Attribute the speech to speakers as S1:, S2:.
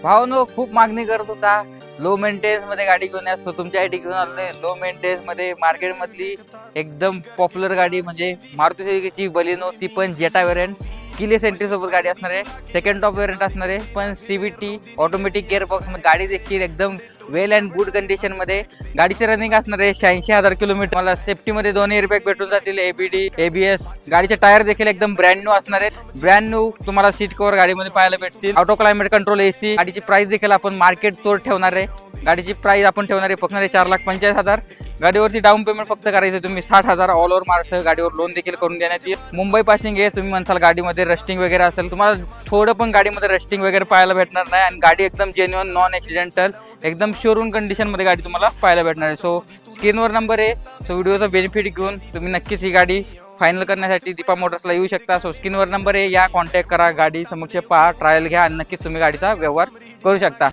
S1: भावनो खूप मागणी करत होता. लो मेंटेनन्स मध्ये गाडी घेऊन असतो तुमच्यासाठी घेऊन आलोय. लो मेंटेनन्स मध्ये मार्केट मधली एकदम पॉप्युलर गाडी म्हणजे मारुती सुझुकीची बलिनो, ती पण जेटा व्हेरियंट. किले सेंट्री सोबत गाडी असणार आहे. सेकंड टॉप व्हेरियंट असणार आहे, पण सीव्हीटी ऑटोमॅटिक गिअर बॉक्स मध्ये गाडी देखील एकदम वेल अँड गुड कंडिशन मध्ये. गाडीचे रनिंग असणार आहे 86,000 किलोमीटर. मला सेफ्टी मध्ये 2 एअरबॅग भेटून जातील, एबीडी एबीएस. गाडीचे टायर देखील एकदम ब्रँड न्यू असणार आहेत. ब्रँड न्यू तुम्हाला सीट कव्हर गाडीमध्ये पाहायला भेटतील. Auto climate control AC. गाडीची प्राइस देखील आपण मार्केट तोड ठेवणार आहे. गाडीची प्राइस आपण ठेवणार आहे फक्त 4,45,000. गाडीवरती डाऊन पेमेंट फक्त करायचं तुम्ही 60,000. ऑल ओव्हर महाराष्ट्र गाडीवर लोन देखील करून देण्यात येईल. मुंबई पासिंग आहे. तुम्ही म्हणसाल गाडीमध्ये रस्टिंग वगैरे असेल, तुम्हाला थोडं पण गाडीमध्ये रस्टिंग वगैरे पाहायला भेटणार नाही. आणि गाडी एकदम जेन्युइन नॉन ॲक्सिडेंटल एकदम शोरूम कंडिशन मध्ये गाडी तुम्हाला पाहायला भेटणार आहे. सो स्क्रीनवर नंबर आहे. सो व्हिडिओचा बेनिफिट घेऊन तुम्ही नक्कीच ही गाडी फायनल करण्यासाठी दीपा मोटर्सला येऊ शकता. सो स्क्रीनवर नंबर आहे, या कॉन्टॅक्ट करा, गाडी समक्ष पहा, ट्रायल घ्या आणि नक्कीच तुम्ही गाडीचा व्यवहार करू शकता.